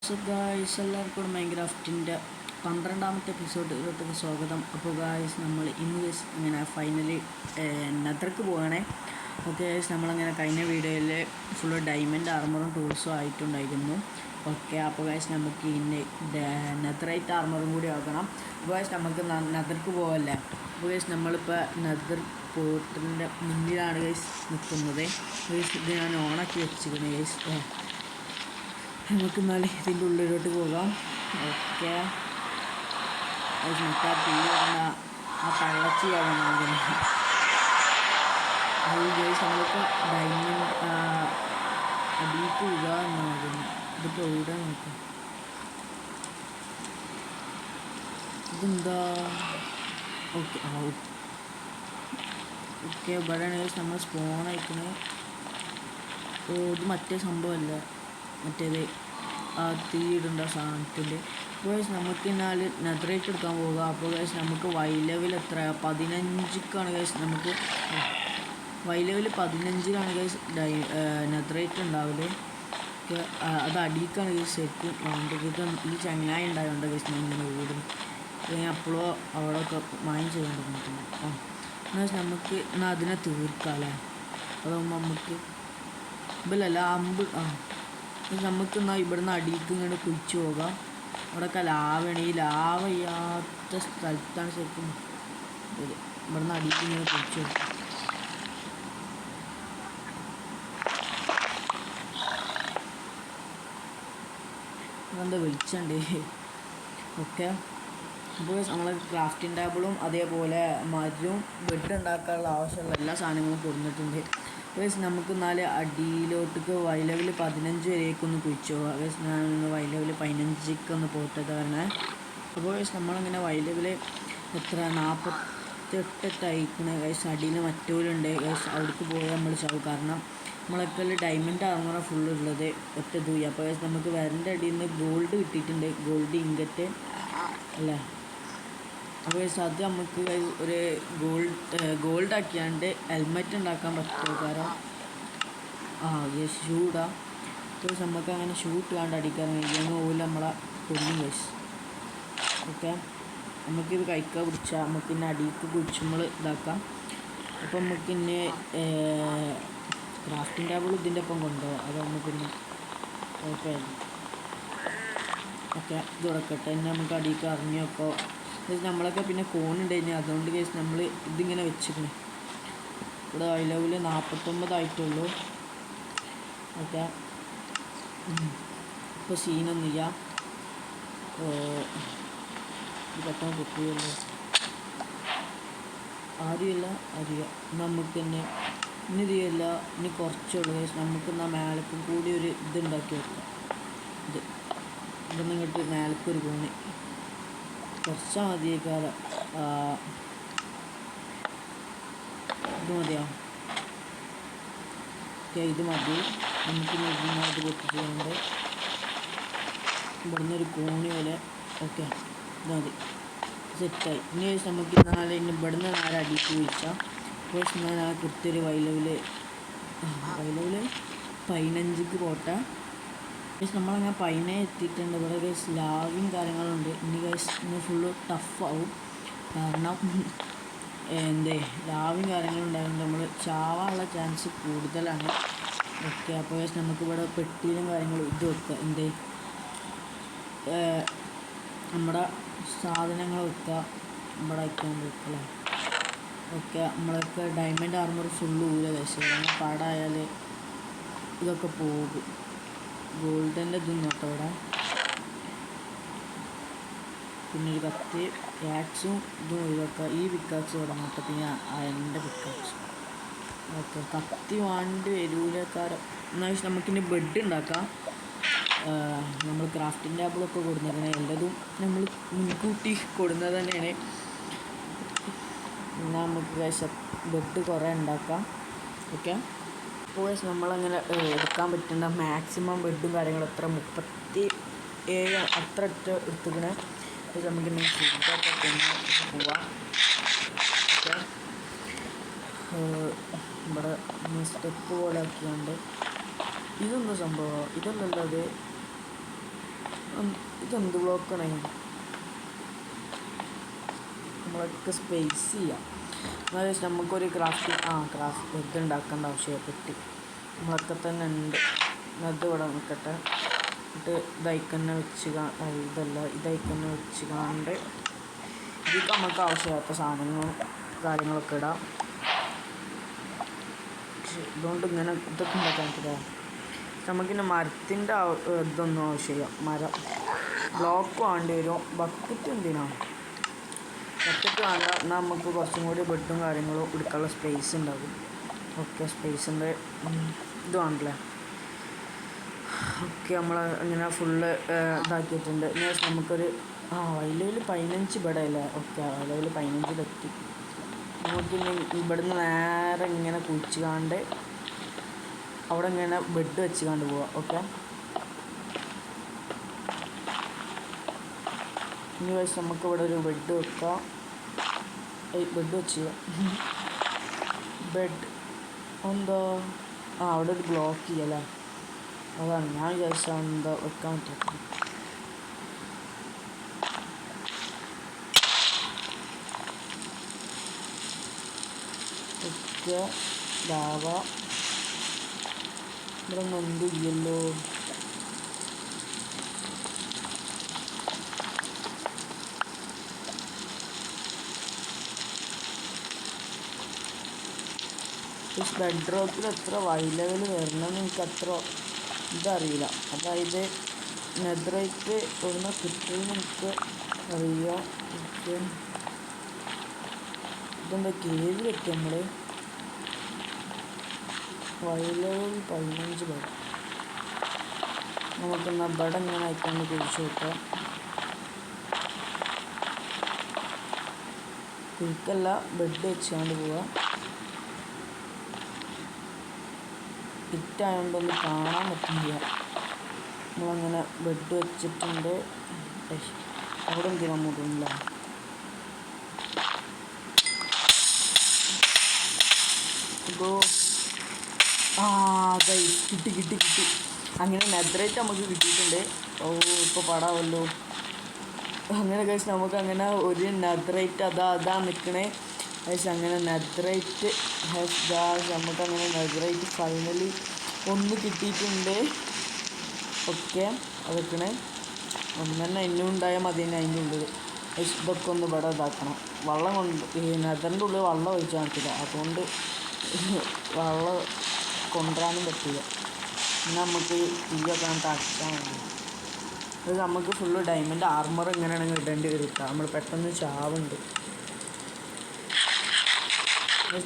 So guys എല്ലാവർക്കും മൈൻക്രാഫ്റ്റിൻ്റെ 12ാമത്തെ എപ്പിസോഡിലോട്ട് സ്വാഗതം. അപ്പോൾ ഗായ്സ് നമ്മൾ ഇന്ന് ഇങ്ങനെ ഫൈനലി നെതർക്ക് പോവുകയാണേ. ഓക്കെ ഗായ്സ്, നമ്മളങ്ങനെ കഴിഞ്ഞ വീഡിയോയിൽ ഫുള്ള് ഡയമണ്ട് ആർമറും ടൂൾസും ആയിട്ടുണ്ടായിരുന്നു. ഓക്കെ, അപ്പോൾ ഗായ്സ് നമുക്ക് ഇന്ന് നെതറൈറ്റ് ആർമറും കൂടി ആക്കണം. അപ്പോൾ ഗായ്സ് നമുക്ക് നെതർക്ക് പോവല്ലേ. അപ്പോൾ ഗായ്സ് നമ്മളിപ്പോൾ നെതർ പോർട്ടലിൻ്റെ മുന്നിലാണ് ഗായ്സ് നിൽക്കുന്നത്. ഗായ്സ് ഇത് ഞാൻ ഓണാക്കി വെച്ചിരിക്കുന്നു ഗായ്സ്. നമുക്ക് എന്നാലും ഇതിൻ്റെ ഉള്ളിലോട്ട് പോകാം. ഓക്കെ, മറ്റേ തീരുന്ന ആ തള്ളച്ചിയാണ് നോക്കുന്നത്. അത് ഗൈസ് നമ്മളിപ്പോൾ ഡയമണ്ട് അടിയിട്ട് വിടുക എന്നാണ് നോക്കുന്നത്. ഇതിപ്പോൾ എവിടെ നോക്കാം. ഇതെന്താ? ഓക്കെ ഓക്കെ ഇവിടെയാണ് ഗൈസ് നമ്മൾ സ്പോൺ അയക്കുന്നത്. ഇത് മറ്റേ സംഭവമല്ല, മറ്റേത് ആ തീ ഇടേണ്ട സാധനത്തിൻ്റെ. അപ്പോൾ നമുക്ക് എന്നാൽ നെതറേറ്റ് എടുക്കാൻ പോവുക. അപ്പോൾ ഗൈസ് നമുക്ക് വൈ ലെവൽ എത്ര 15ക്കാണ് ഗൈസ്. നമുക്ക് വൈ ലെവൽ 15ലാണ് ഗൈസ് നെതറേറ്റ് ഉണ്ടാവില്ലേ. അത് അടിയിക്കാണ് ഗൈസ് ശരിക്കും വേണ്ടത്. ഈ ചങ്ങായി ഉണ്ടായതുകൊണ്ട് ഗൈസ് ഞാൻ ഇങ്ങനെ ഓടും. ഞാൻ അപ്പോഴോ അവിടെ ഒക്കെ മൈൻ ചെയ്യാൻ തുടങ്ങിയിട്ടുണ്ട്. എന്നാൽ നമുക്ക് എന്നാൽ അതിനെ തീർക്കാം അല്ലേ. അതാകുമ്പോൾ നമുക്ക് ഇതല്ല അമ്പ് നമുക്ക് എന്നാൽ ഇവിടുന്ന് അടിയിലേക്ക് ഇങ്ങനെ കുഴിച്ച് പോകാം. അവിടെയൊക്കെ ലാവയാണ്. ഈ ലാവ ചെയ്യാത്ത സ്ഥലത്താണ് ശരിക്കും ഇവിടുന്ന് അടിയിലേക്ക് ഇങ്ങനെ കുഴിച്ച് പോകാം. അതെന്താ വിളിച്ചണ്ടേ. ഓക്കെ, അപ്പോൾ നമ്മളെ ക്രാഫ്റ്റിംഗ് ടേബിളും അതേപോലെ മരവും ബെഡ് ഉണ്ടാക്കാനുള്ള ആവശ്യമുള്ള എല്ലാ സാധനങ്ങളും കൊടുത്തിട്ടുണ്ട്. ഗൈസ് നമുക്ക് എന്നാൽ അടിയിലോട്ടേക്ക് വൈ ലെവൽ 15 വരേക്കൊന്ന് കുഴിച്ചു പോകാം. ഗൈസ് ഞാനൊന്ന് വൈ ലെവൽ 15ക്കൊന്ന് പോട്ടത് കാരണം. അപ്പോൾ ഗൈസ് നമ്മളിങ്ങനെ വൈ ലെവൽ എത്ര 48 അയക്കണ ഗൈസ്. അടിയിൽ മറ്റോലുണ്ട് ഗൈസ്. അവിടേക്ക് പോയാൽ നമ്മൾ ചാവും. കാരണം നമ്മളൊക്കെ ഡയമണ്ട് ആർമറ ഫുള്ള് ഉള്ളത് ഒറ്റ തൂയി. അപ്പോൾ ഗൈസ് നമുക്ക് വരൻ്റെ അടിയിൽ നിന്ന് ഗോൾഡ് കിട്ടിയിട്ടുണ്ട്. ഗോൾഡ് ഇങ്കറ്റ് അല്ലേ. അപ്പോൾ ഗൈസ് അത് നമുക്ക് ഒരു ഗോൾഡ് ആക്കിയാണ്ട് ഹെൽമെറ്റ് ഉണ്ടാക്കാൻ പറ്റുമോ? കാരണം ഗൈസ് ഷൂ ഇടാം. അപ്പോൾ നമുക്ക് അങ്ങനെ ഷൂ ഇട്ടാണ്ട് അടിക്കാൻ കഴിയുന്ന പോലെ നമ്മളെ കൊല്ലും ഗൈസ്. ഓക്കെ, നമുക്കിത് കഴിക്കാൻ പിടിച്ചാൽ നമുക്ക് ഇന്നെ അടിക്ക് കുഴിച്ച് നമ്മൾ ഇതാക്കാം. അപ്പോൾ നമുക്ക് ഇന്നെ ക്രാഫ്റ്റിംഗ് ടേബിൾ ഇതിൻ്റെ ഒപ്പം കൊണ്ടുപോകാം. അത് നമുക്കിന്ന് കുഴപ്പമില്ല. ഓക്കെ, ഇത് തുറക്കട്ടെ. ഇനി നമുക്ക് അടിക്ക് അറിഞ്ഞു വെക്കോ. നമ്മളൊക്കെ പിന്നെ കോണുണ്ട് കഴിഞ്ഞാൽ അതുകൊണ്ട് കേസ് നമ്മൾ ഇതിങ്ങനെ വെച്ചിരിക്കണം. ഇവിടെ ഹൈ ലെവൽ 49 ആയിട്ടുള്ളൂ. ഓക്കെ, ഇപ്പോൾ സീനൊന്നുമില്ല. ഇത് പെട്ടെന്ന് പൊട്ടുകയല്ലോ. ആദ്യമല്ല അറിയാം. നമുക്ക് തന്നെ ഇനി ഇതിയല്ല, ഇനി കുറച്ചുള്ളൂ കേസ്. നമുക്ക് എന്നാൽ മേലക്കും കൂടി ഒരു ഇതുണ്ടാക്കി വെക്കാം. ഇതൊന്നും ഇങ്ങോട്ട് മേലക്കൊരു കോണി കുറച്ചാൽ മതിയേക്കാരം. ഇത് മതിയോ? ഓക്കെ, ഇത് മതി. നമുക്ക് ഇതിനകത്ത് പൊട്ടിച്ചുകൊണ്ട് ഇവിടുന്ന് ഒരു കോണി പോലെ. ഓക്കെ, ഇത് മതി, സെറ്റായി. ഇനി നമുക്ക് നാളെ ഇനി ഇവിടുന്ന് 4 അടിക്ക് വീഴ്ചാം. അപ്പോൾ ഞാൻ ആ കൃത്യൊരു വൈ ലെവൽ 15ക്ക് പോട്ടെ. ഗൈസ് നമ്മളങ്ങനെ 15 എത്തിയിട്ടുണ്ട്. ഇവിടെ ഗൈസ് ലാവിയും കാര്യങ്ങളുണ്ട്. ഇനി ഗൈസ് ഇന്ന് ഫുള്ള് ടഫാവും. കാരണം ലാവിയും കാര്യങ്ങളും ഉണ്ടായതുകൊണ്ട് നമ്മൾ ചാവാനുള്ള ചാൻസ് കൂടുതലാണ്. ഓക്കെ, അപ്പോൾ ഗൈസ് നമുക്കിവിടെ പെട്ടിയിലും കാര്യങ്ങളും ഇത് വെക്കുക. നമ്മുടെ സാധനങ്ങൾ വെക്കുക. ഇവിടെ വയ്ക്കാൻ വെക്കല്ലേ. ഓക്കെ, നമ്മളൊക്കെ ഡയമണ്ട് ആർമർ ഫുള്ള് ഊര ഗൈസ്. പാടായാൽ ഇതൊക്കെ പോകും. ഗോൾഡിൻ്റെ ഇതും നോട്ടോ ഇവിടെ. പിന്നെ ഒരു കത്തി ആക്സും ഇതും ഒഴിവാക്കുക. ഈ പിക്കാക്സ് ഇവിടെ നോക്കാം. പിന്നെ എൻ്റെ പിക്കാക്സ്. ഓക്കെ, കത്തി വേണ്ടി വരൂലക്കാരം. എന്നാൽ നമുക്കിനി ബെഡ് ഉണ്ടാക്കാം. നമ്മൾ ക്രാഫ്റ്റിംഗ് ടേബിളൊക്കെ കൊടുക്കുന്നതാണ്. എല്ലതും നമ്മൾ മുൻകൂട്ടി കൊടുക്കുന്നത് തന്നെയാണ്. എന്നാൽ നമുക്ക് ബെഡ് കുറേ ഉണ്ടാക്കാം. ഓക്കെ, അപ്പോൾ നമ്മളങ്ങനെ എടുക്കാൻ പറ്റുന്ന മാക്സിമം ബെഡും കാര്യങ്ങളും എത്ര 37 അത്ര എടുത്തുക്കണേ. നമുക്ക് ഫുഡൊക്കെ പോവാം. ഓക്കെ, ഇവിടെ സ്റ്റെപ്പ് പോലെ ആക്കിയാണ്ട് ഇതൊന്നും സംഭവം ഇതല്ലല്ലോ. അത് ഇതെന്ത് ബ്ലോക്കാണ് നമ്മളൊക്കെ സ്പേസ് ചെയ്യാം. എന്നാൽ നമുക്കൊരു ക്രാഫ്റ്റ് ഇത് ഉണ്ടാക്കേണ്ട ആവശ്യപ്പെട്ട് നമ്മളൊക്കെ തന്നെ ഉണ്ട്. അത് ഇവിടെ നിൽക്കട്ടെ. എന്നിട്ട് ഇതൈക്കന്നെ വെച്ച് ഇതൈക്കന്നെ വെച്ച് കാണ്ട് ഇതിൽ നമുക്ക് ആവശ്യമില്ലാത്ത സാധനങ്ങളും കാര്യങ്ങളൊക്കെ ഇടാം. ഇതുകൊണ്ട് ഇങ്ങനെ ഇതൊക്കെ ഉണ്ടാക്കാൻ പറ്റില്ല. നമുക്കിന്നെ മരത്തിൻ്റെ ഇതൊന്നും ആവശ്യമില്ല. മരം ബ്ലോക്ക് വേണ്ടി വരും. ബക്കറ്റ് എന്തിനാണ്? ബക്കറ്റ് വേണ്ട. എന്നാൽ നമുക്ക് കുറച്ചും കൂടി ബെഡും കാര്യങ്ങളും എടുക്കാനുള്ള സ്പേസ് ഉണ്ടാകും. ഓക്കെ, സ്പേസിൻ്റെ ഇത് വേണ്ടല്ലേ. ഓക്കെ, നമ്മൾ ഇങ്ങനെ ഫുള്ള് ഇതാക്കിയിട്ടുണ്ട്. നമുക്കൊരു വയലയിൽ 15 ഇവിടെ അല്ലേ? ഓക്കെ, വയലയിൽ 15 നമുക്കിനി ഇവിടുന്ന് നേരെ ഇങ്ങനെ കുഴിച്ച് കാണ്ട് അവിടെ ഇങ്ങനെ ബെഡ് വെച്ച് കാണ്ട് പോവാം. ഓക്കെ, ഇനി വെച്ച് നമുക്ക് ഇവിടെ ഒരു ബെഡ് വെക്കാം. ബെഡ് വെച്ച് ബെഡ് എന്താ അവിടെ ഒരു ബ്ലോക്ക് ചെയ്യല്ലേ? അതാണ് ഞാൻ വിചാരിച്ചാൽ എന്താ വെക്കാൻ പറ്റും. ഒക്കെ ലാവ ഇവിടെ ഒന്നും ഇല്ലല്ലോ. ബെഡ് റോക്കിൽ എത്ര വൈ ലെവൽ വരണമെന്ന് എനിക്ക് അത്ര ഇതറിയില്ല. അതായത് നെതറൈറ്റ് ഒന്ന് കിട്ടുമെന്ന് എനിക്ക് അറിയാം. ഇതെന്താ കേവിലെത്തി നമ്മൾ വൈ ലെവൽ 15 ബെഡ്. നമുക്കെന്നാൽ ബെഡ് എങ്ങനെ ആയിക്കൊണ്ട് കുഴിച്ച് വെക്കാം. കുഴിക്കല്ല, ബെഡ് വെച്ചുകൊണ്ട് പോവാം. ഹിറ്റായതുകൊണ്ടൊന്നും കാണാൻ പറ്റുന്നില്ല. നമ്മളങ്ങനെ ബെഡ് വെച്ചിട്ടുണ്ട്. അവിടെ എന്തിനാ മുടില്ല. കിട്ടി. അങ്ങനെ നെതറൈറ്റ് നമുക്ക് കിട്ടിയിട്ടുണ്ട്. ഇപ്പോൾ പടാവല്ലോ. അങ്ങനെ കഴിച്ച് നമുക്ക് അങ്ങനെ ഒരു നെതറൈറ്റ് അതാ നിൽക്കണേ. അങ്ങനെ നെതറൈറ്റ് നമുക്കങ്ങനെ നെതറൈറ്റ് ഫൈനലി ഒന്ന് കിട്ടിയിട്ടുണ്ട്. ഓക്കെ, അതൊക്കെ ഒന്ന് തന്നെ ഇന്നും ഉണ്ടായാൽ മതി. തന്നെ അതിൻ്റെ ഉള്ളിൽ ഇതൊക്കെ ഒന്ന് ഇവിടെ ഇതാക്കണം. വെള്ളം കൊണ്ട് ഈ നെതറിൻ്റെ ഉള്ളിൽ വെള്ളം ഒഴിച്ചാൽ പറ്റില്ല. അതുകൊണ്ട് വെള്ളം കൊണ്ടുവരാനും പറ്റില്ല. പിന്നെ നമുക്ക് തീയൊക്കെ അടച്ചാൽ മതി. അത് നമുക്ക് ഫുള്ള് ഡയമണ്ട് ആർമർ എങ്ങനെയാണെങ്കിൽ ഇടേണ്ടി വരും. നമ്മൾ പെട്ടെന്ന് ചാവുണ്ട്.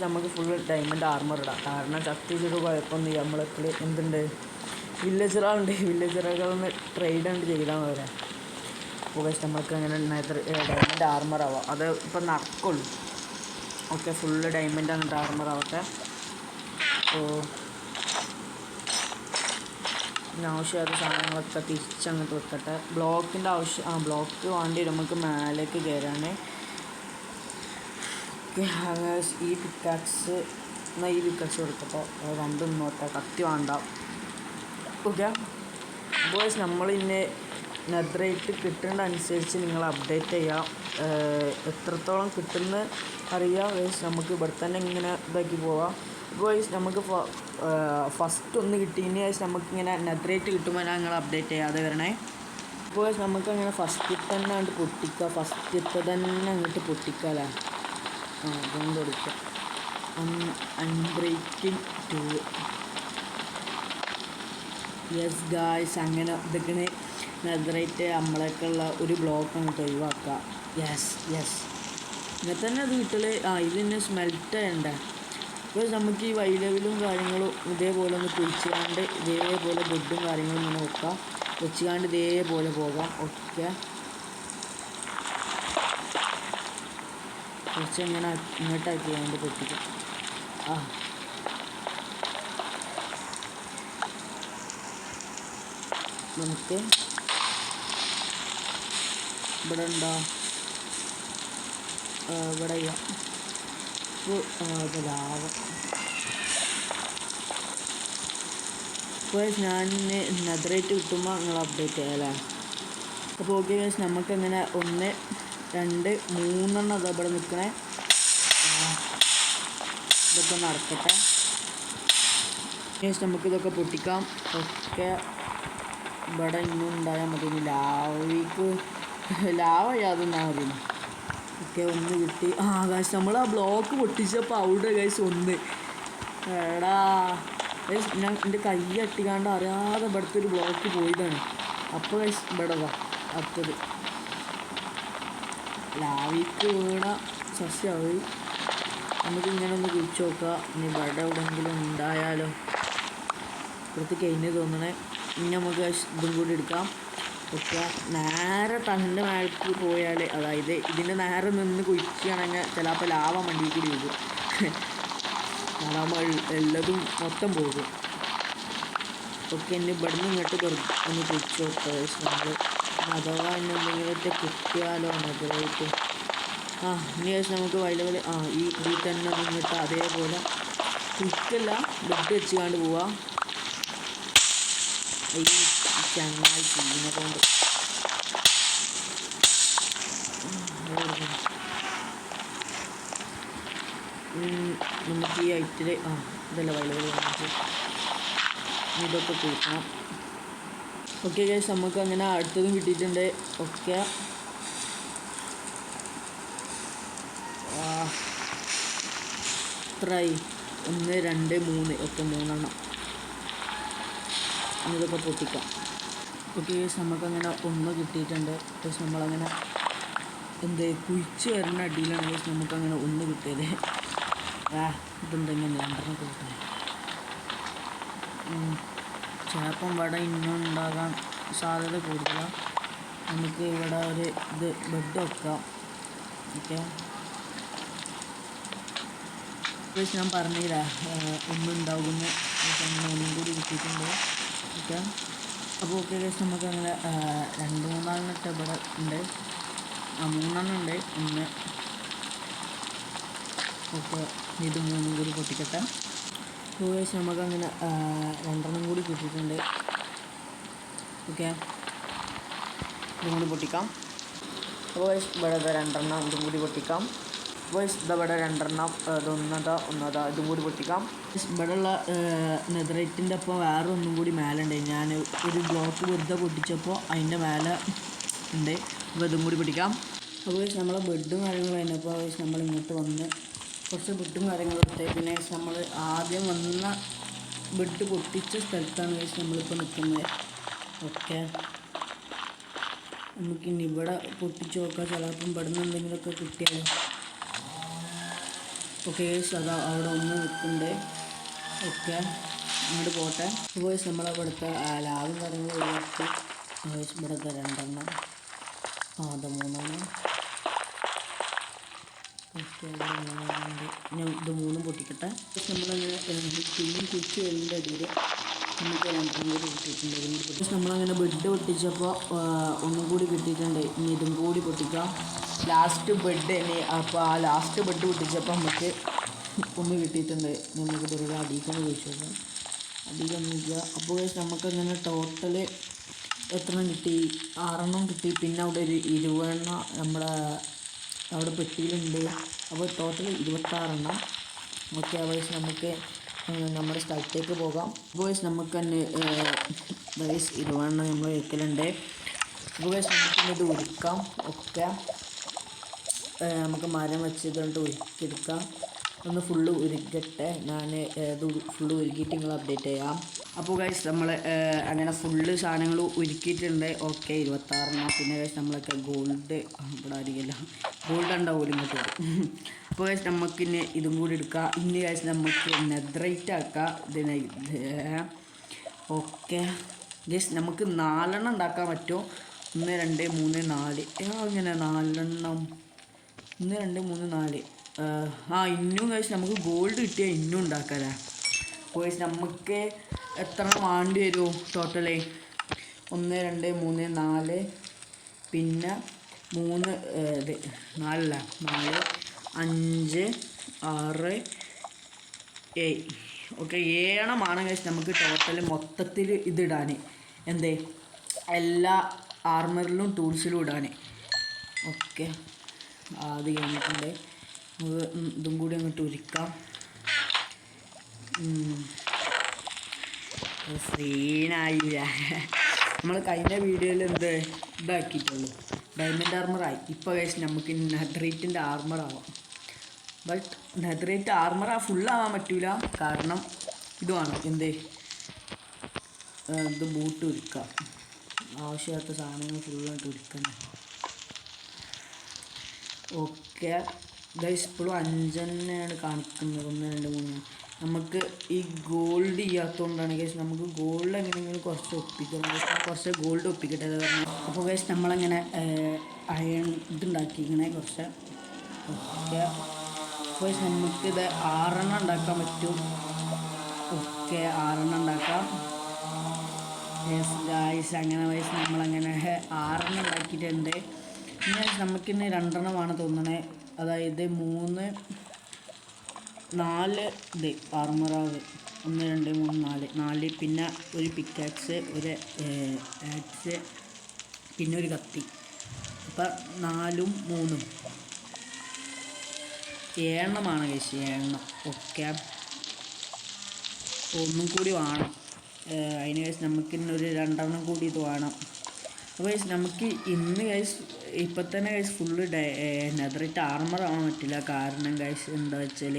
നമുക്ക് ഫുള്ള് ഡയമണ്ട് ആർമർ ഇടാം. കാരണം ചത്തിച്ചൊരു കുഴപ്പമൊന്നുമില്ല. നമ്മളെപ്പോൾ എന്തുണ്ട് വില്ലേജറുകളുണ്ട്. വില്ലേജറുകളൊന്ന് ട്രേഡ് ഉണ്ട് ചെയ്താൽ വരെ. അപ്പോൾ നമ്മൾക്ക് അങ്ങനെ ഡയമണ്ട് ആർമർ ആവാം. അത് ഇപ്പം നടക്കുള്ളൂ. ഓക്കെ, ഫുള്ള് ഡയമണ്ട് അങ്ങോട്ട് ആർമർ ആവട്ടെ. അപ്പോൾ ആവശ്യമായിട്ട് സാധനങ്ങളൊക്കെ തിരിച്ചങ്ങോട്ട് വെക്കട്ടെ. ബ്ലോക്കിൻ്റെ ബ്ലോക്ക് വേണ്ടി നമുക്ക് മേലേക്ക് കയറാൻ. ഈ പിക്കാക്സ് എന്നാൽ ഈ പിക്കാക്സ് കൊടുക്കട്ടെ. രണ്ടും നോട്ടെ, കത്തി വേണ്ട. ഓക്കെ ബോയ്സ്, നമ്മളിന്നെ നെതറൈറ്റ് കിട്ടേണ്ട അനുസരിച്ച് നിങ്ങൾ അപ്ഡേറ്റ് ചെയ്യാം. എത്രത്തോളം കിട്ടുന്ന അറിയാം. നമുക്ക് ഇവിടെ തന്നെ ഇങ്ങനെ ഇതാക്കി പോവാം. ബോയ്സ്, നമുക്ക് ഫസ്റ്റ് ഒന്ന് കിട്ടിയതിന് ശേഷം നമുക്കിങ്ങനെ നെതറൈറ്റ് കിട്ടുമ്പോൾ നിങ്ങൾ അപ്ഡേറ്റ് ചെയ്യാതെ വരണേ. ബോയ്സ്, നമുക്കങ്ങനെ ഫസ്റ്റ് തന്നെ അങ്ങോട്ട് പൊട്ടിക്കുക. ഫസ്റ്റ് തന്നെ അങ്ങോട്ട് പൊട്ടിക്കാമല്ലേ? അതുകൊണ്ട് കൊടുക്കുക. അൺബ്രേക്കിംഗ് 2. യെസ് ഗായ്സ്, അങ്ങനെ ഇതൊക്കെ നെതറൈറ്റ് നമ്മളൊക്കെ ഉള്ള ഒരു ബ്ലോക്ക് അങ്ങോട്ട് ഒഴിവാക്കുക. യെസ് ഇങ്ങനെ തന്നെ അത് കിട്ടല്. ഇതിന് സ്മെൽറ്റ് ചെയ്യണ്ടേ? അപ്പോൾ നമുക്ക് ഈ വൈ ലെവലും കാര്യങ്ങളും ഇതേപോലെ ഒന്ന് കുഴിച്ചുകൊണ്ട് ഇതേപോലെ ബെഡും കാര്യങ്ങളും ഇങ്ങനെ വെക്കാം. വെച്ചുകൊണ്ട് ഇതേപോലെ പോകാം. ഓക്കെ, കുറച്ച് ഇങ്ങനെ ഇങ്ങോട്ടാക്കി അതിൻ്റെ പൊട്ടിക്കാം. നമുക്ക് ഇവിടെ ഉണ്ടോ? ഇവിടെ ലാവ. അപ്പോൾ ഞാൻ നെതറൈറ്റ് കിട്ടുമ്പോൾ നിങ്ങൾ അപ്ഡേറ്റ് ചെയ്യാം അല്ലേ? അപ്പോൾ ഓക്കെ ഗൈസ്, നമുക്കങ്ങനെ 1 2 3 അത് ഇവിടെ നിൽക്കണേ. ഇതൊക്കെ നടക്കട്ടെ ഗൈസ്. നമുക്കിതൊക്കെ പൊട്ടിക്കാം. ഒക്കെ ഇവിടെ ഇന്നും ഉണ്ടായാൽ മതി. ലാവ യാതൊന്നാ മതി. ഒക്കെ 1 കിട്ടി. ഗൈസ്, നമ്മൾ ആ ബ്ലോക്ക് പൊട്ടിച്ചപ്പോൾ അവിടെ ഗൈസ് 1. എടാ ഗൈസ്, ഞാൻ എൻ്റെ കൈ അട്ടിക്കാണ്ട് അറിയാതെ ഇവിടുത്തെ ഒരു ബ്ലോക്ക് പോയതാണ്. അപ്പോൾ ഗൈസ് ഇവിടെ അടുത്തത് ലാവിക്ക് വീണ സസ്യമായി. നമുക്ക് ഇങ്ങനെ ഒന്ന് കുഴിച്ച് നോക്കാം. ഇനി ഇവിടെ എവിടെയെങ്കിലും ഉണ്ടായാലോ. ഇവിടുത്തെ കഴിഞ്ഞ് തോന്നണേ. ഇനി നമുക്ക് ഇതും കൂടി എടുക്കാം. ഒക്കെ നേരെ തൻ്റെ മേൾക്ക് പോയാൽ, അതായത് ഇതിൻ്റെ നേരെ നിന്ന് കുഴിക്കുകയാണെങ്കിൽ ചിലപ്പോൾ ലാവ മണ്ടി കൂടി വരും. അതാകുമ്പോൾ എല്ലതും മൊത്തം പോകും. ഒക്കെ എന്നെ ഇവിടുന്ന് ഇങ്ങോട്ട് ഒന്ന് കുഴിച്ച് നോക്കാം. നമ്മൾ അഥവാ എന്നെ എന്തെങ്കിലുമൊക്കെ കിട്ടിയാലോ നെതറായിട്ട്. ഇനി ശേഷം നമുക്ക് വയലുകൾ ഈ ഇതിൽ തന്നെ നിന്നിട്ട് അതേപോലെ കുഴിക്കല്ല ബെഡ് വെച്ച് കണ്ട് പോവാം. ഈ ചങ്ങായി ചെയ്യുന്ന കൊണ്ട് നമുക്ക് ഈ ഐറ്റിൽ ഇതല്ല വയലുകൾ വന്നിട്ട് ഇതൊക്കെ കുഴിക്കണം. ഓക്കെ ഗൈസ്, നമുക്ക് അങ്ങനെ അടുത്തതും കിട്ടിയിട്ടുണ്ട്. ഒക്കെ എത്രയായി? 1 2 3 ഒക്കെ 3 ഇതൊക്കെ പൊട്ടിക്കാം. ഓക്കെ ഗൈസ്, നമുക്കങ്ങനെ 1 കിട്ടിയിട്ടുണ്ട്. പക്ഷെ നമ്മളങ്ങനെ കുഴിച്ച് വരുന്ന അടിയിലാണ് ഗൈസ് നമുക്കങ്ങനെ 1 കിട്ടിയത്. ഇതെന്തെങ്കിലും 2 കിട്ടണേ. ചിലപ്പം ഇവിടെ ഇന്നും ഉണ്ടാകാൻ സാധ്യത കൂടുതലാണ്. നമുക്ക് ഇവിടെ ഒരു ബെഡ് വെക്കാം. ഓക്കെ, ഞാൻ പറഞ്ഞില്ല 1 ഉണ്ടാകുന്നു. അങ്ങനെ 1 കൂടി കിട്ടിയിട്ടുണ്ട്. ഓക്കെ, അപ്പോൾ ഓക്കെ ഗൈസ്, നമുക്ക് അങ്ങനെ 2 3 ഇവിടെ ഉണ്ട്. 3 ഉണ്ട്. 1 ഓക്കെ, ഇത് 3 കൂടി പൊട്ടിക്കട്ടെ. അപ്പോൾ ഗൈസ്, നമുക്കങ്ങനെ 2 കൂടി കിട്ടിയിട്ടുണ്ട്. ഓക്കെ, ഇതും കൂടി പൊട്ടിക്കാം. അപ്പോൾ ഗൈസ്, ഇവിടെ 2 ഇതും കൂടി പൊട്ടിക്കാം. ഗൈസ്, ഇവിടെ 2 ഇതും കൂടി പൊട്ടിക്കാം. ഇവിടെയുള്ള നെതറൈറ്റിൻ്റെ ഒപ്പം വേറെ 1 കൂടി മേലെ ഉണ്ട്. ഞാൻ ഒരു ബ്ലോക്ക് വെറുതെ പൊട്ടിച്ചപ്പോൾ അതിൻ്റെ മേലെ ഉണ്ട്. അപ്പോൾ ഇതും കൂടി പൊട്ടിക്കാം. അപ്പോൾ ഗൈസ്, നമ്മളെ ബെഡും കാര്യങ്ങളും കഴിഞ്ഞപ്പോൾ ഗൈസ് നമ്മൾ ഇങ്ങോട്ട് വന്ന് കുറച്ച് ബെഡും കാര്യങ്ങളും എടുത്ത്. പിന്നെ നമ്മൾ ആദ്യം വന്ന ബെഡ് പൊട്ടിച്ച സ്ഥലത്താണ് ഗൈസ് നമ്മളിപ്പോൾ നിൽക്കുന്നത്. ഓക്കെ, നമുക്കിനി ഇവിടെ പൊട്ടിച്ച് നോക്കാം. ചിലപ്പം ഇവിടെ നിന്ന് എന്തെങ്കിലുമൊക്കെ കിട്ടിയാലോ. ഓക്കെ ഗൈസ്, അതാ അവിടെ 1 നിൽക്കുന്നുണ്ട്. ഓക്കെ, ഇങ്ങോട്ട് പോട്ടെ. അപ്പോൾ ഗൈസ്, നമ്മളവിടുത്തെ ലാവും കാര്യങ്ങളും ഒഴിവാക്കി. ഗൈസ്, ഇവിടുത്തെ 2 അത് 3 ഓക്കെ, ഞാൻ ഇത് 3 പൊട്ടിക്കട്ടെ. നമ്മളങ്ങനെ പിന്നെയും കുഴിച്ച് വരുന്നതിൻ്റെ അടിയിൽ നമുക്ക് 2 കൂടി കിട്ടിയിട്ടുണ്ട്. നമ്മളങ്ങനെ ബെഡ് പൊട്ടിച്ചപ്പോൾ 1 കൂടി കിട്ടിയിട്ടുണ്ട്. ഇനി ഇതും കൂടി പൊട്ടിക്കാം. ലാസ്റ്റ് ബെഡ് അപ്പോൾ ആ ലാസ്റ്റ് ബെഡ് പൊട്ടിച്ചപ്പോൾ നമുക്ക് 1 കിട്ടിയിട്ടുണ്ട്. നമുക്ക് വെറുതെ അടിയിക്കൊന്ന് ചോദിച്ചു നോക്കാം. അടിയിലൊന്നുമില്ല. അപ്പോൾ നമുക്കങ്ങനെ ടോട്ടൽ എത്ര കിട്ടി? 6 കിട്ടി. പിന്നെ അവിടെ ഒരു 20 നമ്മുടെ അവിടെ പെട്ടിയിലുണ്ട്. അപ്പോൾ ടോട്ടൽ 26. ഓക്കെ, വയസ്സ് നമുക്ക് നമ്മുടെ സ്ഥലത്തേക്ക് പോകാം. വയസ്സ് നമുക്ക് തന്നെ വയസ്സ് 20 നമ്മൾ വെക്കലുണ്ട്. അപ്പോൾ വയസ്സ് നമുക്കിത് ഉരുക്കാം. ഓക്കെ, നമുക്ക് മരം വെച്ചതുകൊണ്ട് ഉരുക്കിയെടുക്കാം. ഒന്ന് ഫുള്ള് ഉരുക്കട്ടെ. ഞാൻ ഇത് ഫുള്ള് ഉരുക്കിയിട്ട് നിങ്ങൾ അപ്ഡേറ്റ് ചെയ്യാം. അപ്പോൾ ഗൈസ്, നമ്മൾ അങ്ങനെ ഫുള്ള് സാധനങ്ങൾ ഉരുക്കിയിട്ടുണ്ട്. ഓക്കെ, 26. പിന്നെ ഗൈസ് നമ്മളൊക്കെ ഗോൾഡ് ഇവിടെ അറിയില്ല, ഗോൾഡ് ഉണ്ടാവും ഇങ്ങോട്ട് വരും. അപ്പോൾ ഗൈസ് നമുക്കിന്നെ ഇതും കൂടി എടുക്കാം. ഇനി ഗൈസ് നമുക്ക് നെതറൈറ്റ് ആക്കാം ഇതിനെ. ഓക്കെ ഗൈസ്, നമുക്ക് 4 ഉണ്ടാക്കാൻ പറ്റുമോ? 1 2 3 4 അങ്ങനെ 4 1 2 3 4. ഇന്നും ഗൈസ് നമുക്ക് ഗോൾഡ് കിട്ടിയാൽ ഇന്നും ഉണ്ടാക്കാമല്ലേ. ഗൈസ്, നമുക്ക് എത്ര വേണ്ടി വരുമോ ടോട്ടലേ? 1 2 3 4 പിന്നെ 3 4 5 6 6 7. ഓക്കെ, 7 ആണ് ഗൈസ് നമുക്ക് ടോട്ടൽ മൊത്തത്തിൽ ഇതിടാൻ. എല്ലാ ആർമറിലും ടൂൾസിലും ഇടാൻ. ഓക്കെ, അത് കഴിഞ്ഞിട്ടുണ്ട്. ഇതും കൂടി അങ്ങോട്ട് ഉരിക്കാം. സീനായില്ല. നമ്മൾ കഴിഞ്ഞ വീഡിയോയിൽ ഇതാക്കിയിട്ടുള്ളൂ, ഡയമണ്ട് ആർമറായി. ഇപ്പോൾ ഗൈസ് നമുക്ക് നെതറൈറ്റിൻ്റെ ആർമറാവാം. ബട്ട് നെതറൈറ്റ് ആർമർ ഫുള്ളാവാൻ പറ്റൂല, കാരണം ഇതുമാണ് ഇത് ബൂട്ട് ഉരിക്കാം. ആവശ്യമില്ലാത്ത സാധനങ്ങൾ ഫുള്ളായിട്ട് ഉരിക്കണം. ഓക്കെ ഗൈസ്, ഇപ്പോഴും 5 തന്നെയാണ് കാണിക്കുന്നത്. 1 2 3. നമുക്ക് ഈ ഗോൾഡ് ചെയ്യാത്തതുകൊണ്ടാണ് ഗൈസ്. നമുക്ക് ഗോൾഡ് എങ്ങനെയെങ്കിലും കുറച്ച് ഒപ്പിക്കണം. കുറച്ച് ഗോൾഡ് ഒപ്പിക്കട്ടെ അത് പറഞ്ഞു. അപ്പോൾ ഗൈസ് നമ്മളങ്ങനെ അയൺ ഇതുണ്ടാക്കിയിരിക്കണേ കുറച്ച്. ഓക്കെ, അപ്പോൾ നമുക്കിത് 6 ഉണ്ടാക്കാൻ പറ്റും. ഓക്കെ, 6 ഉണ്ടാക്കാം. യെസ് ഗൈസ്, അങ്ങനെ വയസ്സ് നമ്മളങ്ങനെ 6 ഉണ്ടാക്കിയിട്ടുണ്ട്. ഇനി നമുക്കിന്ന് 2 തോന്നണേ. അതായത് 3 4 ഇത് ആർമറാവ്. 1 2 3 4 പിന്നെ ഒരു പിക്കാക്സ്, ഒരു ആക്സ്, പിന്നെ ഒരു കത്തി. അപ്പം 4 3 7 കഴിച്ച് 7. ഓക്കെ, ഒന്നും കൂടി വേണം. അതിന് കഴിച്ച് നമുക്കിന്നൊരു 2 കൂടി ഇത് വേണം. അപ്പോൾ നമുക്ക് ഇന്ന് കഴിച്ച് ഇപ്പം തന്നെ കഴിച്ച് ഫുള്ള് നെതറൈറ്റ് ആർമർ ആവാൻ പറ്റില്ല. കാരണം കഴിച്ച് എന്താ വെച്ചാൽ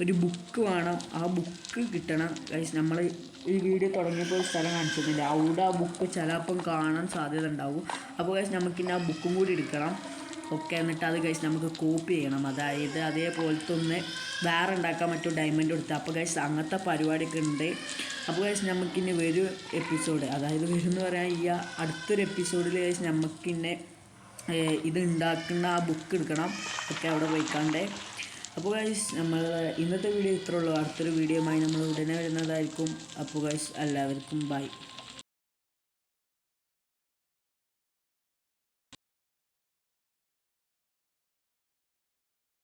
ഒരു ബുക്ക് വേണം. ആ ബുക്ക് കിട്ടണം കഴിച്ച്. നമ്മൾ ഈ വീഡിയോ തുടങ്ങിയപ്പോൾ ഒരു സ്ഥലം കാണിച്ചിരുന്നില്ല, അവിടെ ആ ബുക്ക് ചിലപ്പം കാണാൻ സാധ്യത ഉണ്ടാവും. അപ്പോൾ കഴിച്ച് നമുക്കിന്ന് ആ ബുക്കും കൂടി എടുക്കണം. ഓക്കെ, എന്നിട്ട് അത് കഴിച്ച് നമുക്ക് കോപ്പി ചെയ്യണം. അതായത് അതേപോലത്തെ ഒന്ന് വേറെ ഉണ്ടാക്കാൻ പറ്റും ഡയമണ്ട് കൊടുത്ത്. അപ്പോൾ കഴിച്ച് അങ്ങനത്തെ പരിപാടിയൊക്കെ ഉണ്ട്. അപ്പോൾ കഴിച്ച് നമുക്കിന്ന് വരും എപ്പിസോഡ്, അതായത് വരുമെന്ന് പറയാൻ ഈ അടുത്തൊരു എപ്പിസോഡിൽ കഴിച്ച് നമുക്കിന്നെ ഇത് ഉണ്ടാക്കുന്ന ആ ബുക്ക് എടുക്കണം. ഒക്കെ അവിടെ പോയിക്കാണ്ട്. അപ്പോൾ ഗൈസ് നമ്മൾ ഇന്നത്തെ വീഡിയോ ഇത്രേ ഉള്ളൂ. അടുത്തൊരു വീഡിയോയുമായി നമ്മൾ ഉടനെ വരുന്നതായിരിക്കും. അപ്പോൾ ഗൈസ് എല്ലാവർക്കും ബൈ.